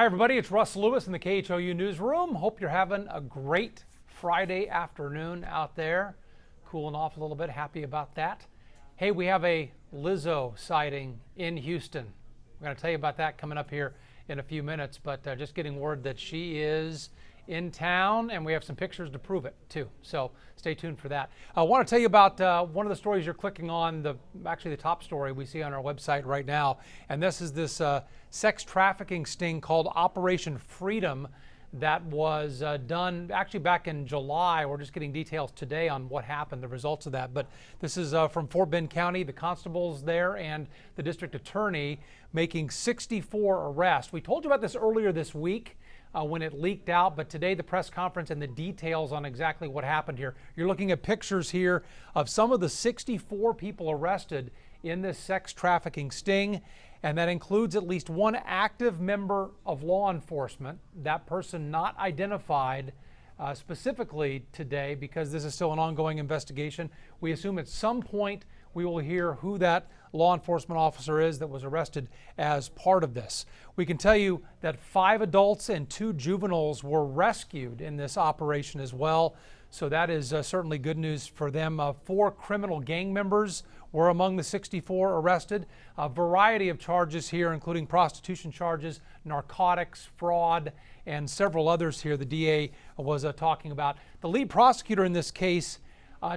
Hi everybody, it's Russ Lewis in the KHOU newsroom. Hope you're having a great Friday afternoon out there. Cooling off a little bit, happy about that. Hey, we have a Lizzo sighting in Houston. We're going to tell you about that coming up here in a few minutes, but just getting word that she is in town, and we have some pictures to prove it too. So stay tuned for that. I want to tell you about one of the stories you're clicking on, actually the top story we see on our website right now, and this is this sex trafficking sting called Operation Freedom that was done actually back in July. We're just getting details today on what happened, the results of that. But this is from Fort Bend County, the constables there and the district attorney making 64 arrests. We told you about this earlier this week when it leaked out, but today the press conference and the details on exactly what happened here. You're looking at pictures here of some of the 64 people arrested in this sex trafficking sting, and that includes at least one active member of law enforcement. That person not identified specifically today because this is still an ongoing investigation. We assume at some point we will hear who that law enforcement officer is that was arrested as part of this. We can tell you that 5 adults and 2 juveniles were rescued in this operation as well. So that is certainly good news for them. 4 criminal gang members were among the 64 arrested. A variety of charges here, including prostitution charges, narcotics, fraud, and several others here the DA was talking about. The lead prosecutor in this case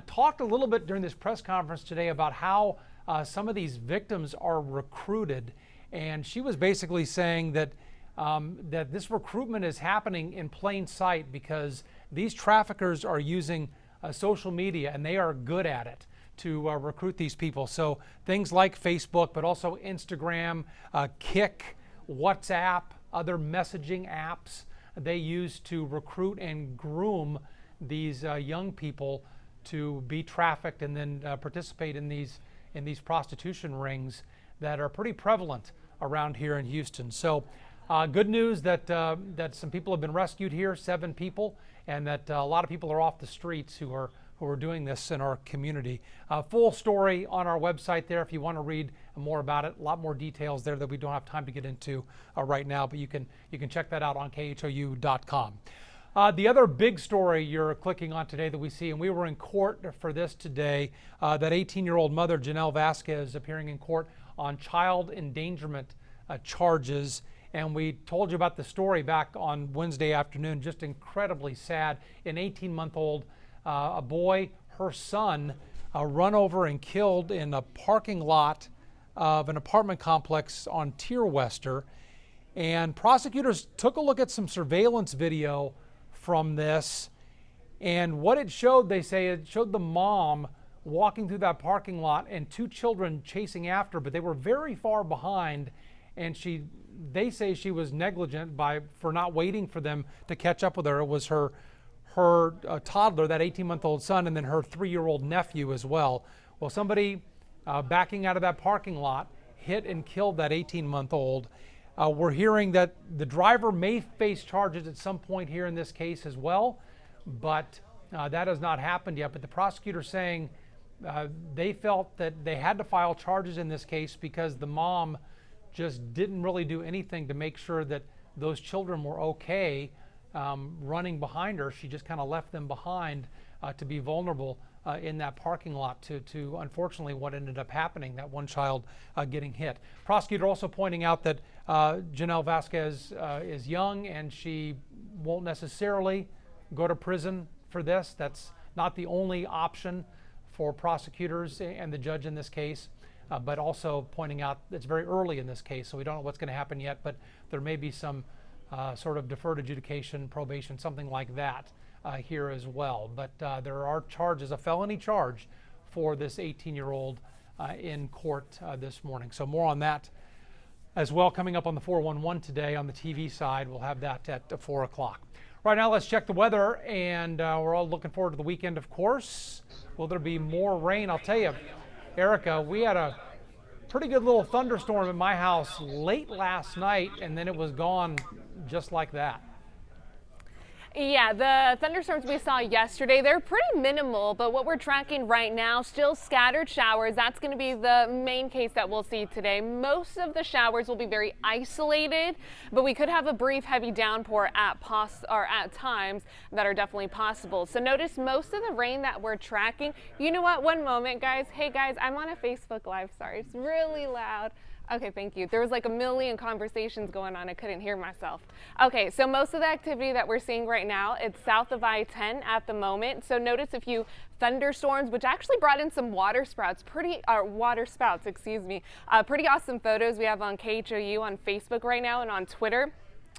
talked a little bit during this press conference today about how some of these victims are recruited. And she was basically saying that that this recruitment is happening in plain sight because these traffickers are using social media, and they are good at it to recruit these people. So things like Facebook, but also Instagram, Kik, WhatsApp, other messaging apps, they use to recruit and groom these young people to be trafficked and then participate in these prostitution rings that are pretty prevalent around here in Houston. So good news that that some people have been rescued here, 7 people, and that a lot of people are off the streets who are doing this in our community. Full story on our website there if you want to read more about it. A lot more details there that we don't have time to get into right now, but you can check that out on khou.com. The other big story you're clicking on today that we see, and we were in court for this today, that 18-year-old mother, Janelle Vasquez, appearing in court on child endangerment charges. And we told you about the story back on Wednesday afternoon, just incredibly sad. An 18-month-old, a boy, her son, run over and killed in a parking lot of an apartment complex on Tierwester. And prosecutors took a look at some surveillance video from this, and what it showed, they say, it showed the mom walking through that parking lot and 2 children chasing after, but they were very far behind, and they say she was negligent for not waiting for them to catch up with her. It was her toddler, that 18-month-old son, and then her 3-year-old nephew as well. Well, somebody backing out of that parking lot hit and killed that 18-month-old. We're hearing that the driver may face charges at some point here in this case as well, but that has not happened yet. But the prosecutor's saying they felt that they had to file charges in this case because the mom just didn't really do anything to make sure that those children were okay running behind her. She just kind of left them behind to be vulnerable in that parking lot to unfortunately what ended up happening, that one child getting hit. Prosecutor also pointing out that Janelle Vasquez is young and she won't necessarily go to prison for this. That's not the only option for prosecutors and the judge in this case, but also pointing out it's very early in this case, so we don't know what's going to happen yet, but there may be some sort of deferred adjudication, probation, something like that here as well. But there are charges, a felony charge for this 18-year-old in court this morning. So more on that as well coming up on the 411 today on the TV side. We'll have that at 4 o'clock. Right now, let's check the weather, and we're all looking forward to the weekend, of course. Will there be more rain? I'll tell you, Erika, we had a pretty good little thunderstorm at my house late last night, and then it was gone just like that. Yeah, the thunderstorms we saw yesterday, they're pretty minimal, but what we're tracking right now, still scattered showers. That's going to be the main case that we'll see today. Most of the showers will be very isolated, but we could have a brief heavy downpour at times that are definitely possible. So notice most of the rain that we're tracking. You know what? One moment, guys. Hey, guys, I'm on a Facebook Live. Sorry, it's really loud. Okay, thank you. There was like a million conversations going on. I couldn't hear myself. Okay, so most of the activity that we're seeing right now, it's south of I-10 at the moment. So notice a few thunderstorms, which actually brought in some water spouts, pretty awesome photos we have on KHOU on Facebook right now and on Twitter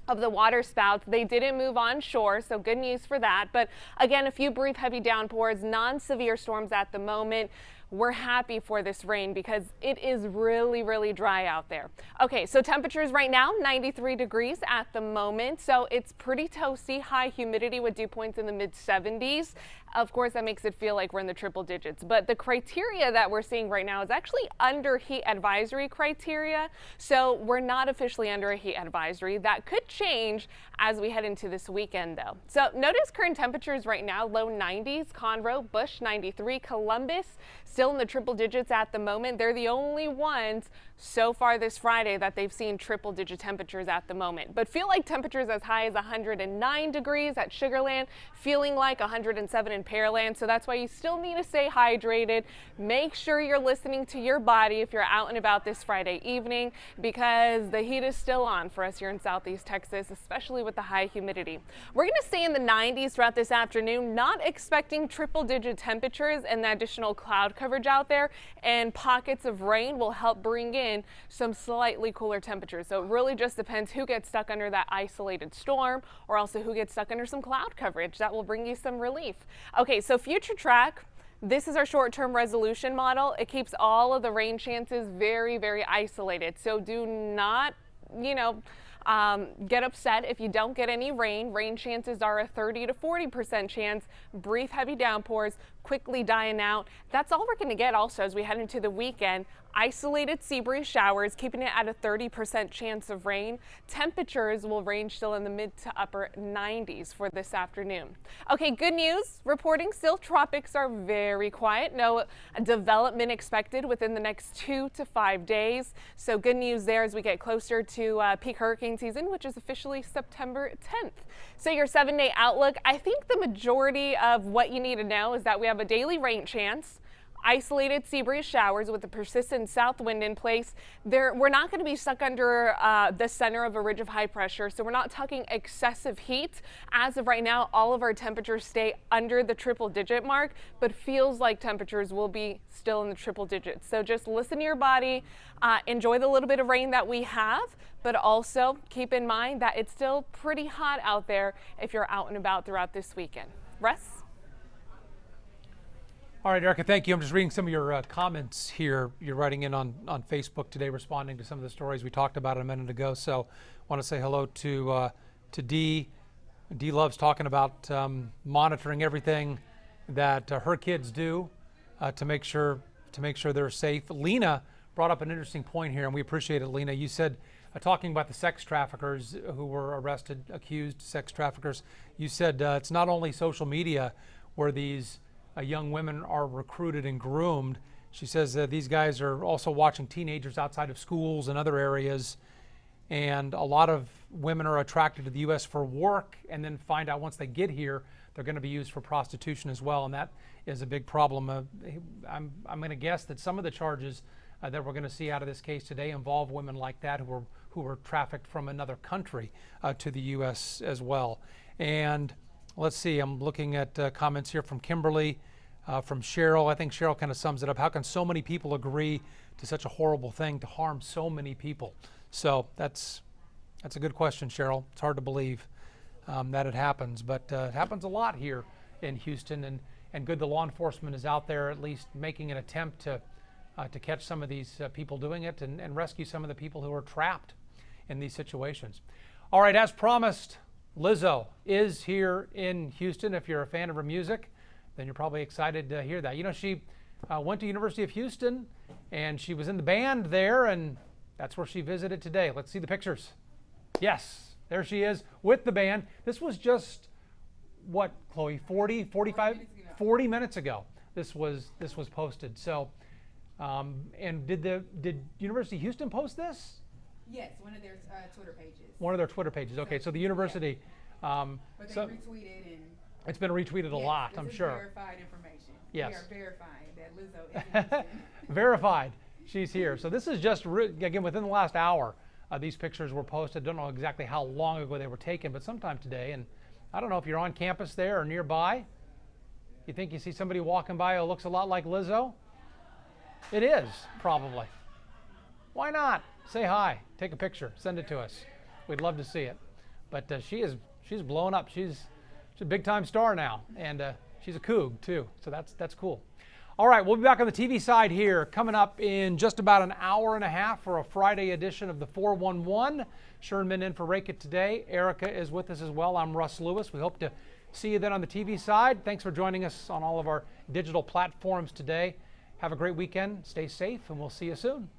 of the water spouts. They didn't move on shore, so good news for that. But again, a few brief heavy downpours, non-severe storms at the moment. We're happy for this rain because it is really, really dry out there. Okay, so temperatures right now, 93 degrees at the moment. So it's pretty toasty, high humidity with dew points in the mid 70s. Of course, that makes it feel like we're in the triple digits. But the criteria that we're seeing right now is actually under heat advisory criteria. So we're not officially under a heat advisory. That could change as we head into this weekend, though. So notice current temperatures right now, low 90s, Conroe, Bush 93, Columbus still in the triple digits at the moment. They're the only ones so far this Friday that they've seen triple digit temperatures at the moment. But feel like temperatures as high as 109 degrees at Sugar Land, feeling like 107 in Pearland. So that's why you still need to stay hydrated. Make sure you're listening to your body if you're out and about this Friday evening, because the heat is still on for us here in Southeast Texas, especially with the high humidity. We're going to stay in the 90s throughout this afternoon, not expecting triple digit temperatures and the additional cloud coverage out there, and pockets of rain will help bring in some slightly cooler temperatures. So it really just depends who gets stuck under that isolated storm or also who gets stuck under some cloud coverage. That will bring you some relief. Okay, so future track. This is our short-term resolution model. It keeps all of the rain chances very, very isolated. So do not, get upset if you don't get any rain. Rain chances are a 30 to 40% chance. Brief heavy downpours, quickly dying out. That's all we're going to get also as we head into the weekend. Isolated sea breeze showers, keeping it at a 30% chance of rain. Temperatures will range still in the mid to upper 90s for this afternoon. Okay, good news. Reporting still tropics are very quiet. No development expected within the next 2 to 5 days. So good news there as we get closer to peak hurricane season, which is officially September 10th. So your 7-day outlook, I think the majority of what you need to know is that we have a daily rain chance, isolated sea breeze showers with a persistent south wind in place. We're not going to be stuck under the center of a ridge of high pressure, so we're not talking excessive heat. As of right now, all of our temperatures stay under the triple digit mark, but feels like temperatures will be still in the triple digits. So just listen to your body, enjoy the little bit of rain that we have, but also keep in mind that it's still pretty hot out there if you're out and about throughout this weekend. Russ? All right, Erika, thank you. I'm just reading some of your comments here. You're writing in on Facebook today, responding to some of the stories we talked about a minute ago. So I want to say hello to Dee. Dee loves talking about monitoring everything that her kids do to make sure they're safe. Lena brought up an interesting point here, and we appreciate it, Lena. You said, talking about the sex traffickers who were arrested, accused sex traffickers, you said it's not only social media where these young women are recruited and groomed. She says that these guys are also watching teenagers outside of schools and other areas. And a lot of women are attracted to the U.S. for work and then find out once they get here, they're going to be used for prostitution as well. And that is a big problem. I'm going to guess that some of the charges that we're going to see out of this case today involve women like that who were trafficked from another country to the U.S. as well. And let's see, I'm looking at comments here from Kimberly, from Cheryl. I think Cheryl kind of sums it up. How can so many people agree to such a horrible thing to harm so many people? So that's a good question, Cheryl. It's hard to believe that it happens, but it happens a lot here in Houston, and good the law enforcement is out there at least making an attempt to catch some of these people doing it and rescue some of the people who are trapped in these situations. All right, as promised, Lizzo is here in Houston. If you're a fan of her music, then you're probably excited to hear that. You know, she went to University of Houston, and she was in the band there, and that's where she visited today. Let's see the pictures. Yes, there she is with the band. This was just what, Chloe, 40, 45, 40 minutes ago. This was posted. So, and did University of Houston post this? Yes, one of their Twitter pages. One of their Twitter pages. Okay, so the university. But they retweeted and. It's been retweeted a lot, I'm sure. Verified information. Yes. We are verifying that Lizzo is in Houston. Verified. She's here. So this is just, again, within the last hour, these pictures were posted. Don't know exactly how long ago they were taken, but sometime today. And I don't know if you're on campus there or nearby. You think you see somebody walking by who looks a lot like Lizzo? It is, probably. Why not? Say hi. Take a picture. Send it to us. We'd love to see it. But she's blown up. She's a big-time star now. And she's a coug, too. So that's cool. All right, we'll be back on the TV side here coming up in just about an hour and a half for a Friday edition of the 411. Sherman in for Erika today. Erika is with us as well. I'm Russ Lewis. We hope to see you then on the TV side. Thanks for joining us on all of our digital platforms today. Have a great weekend. Stay safe, and we'll see you soon.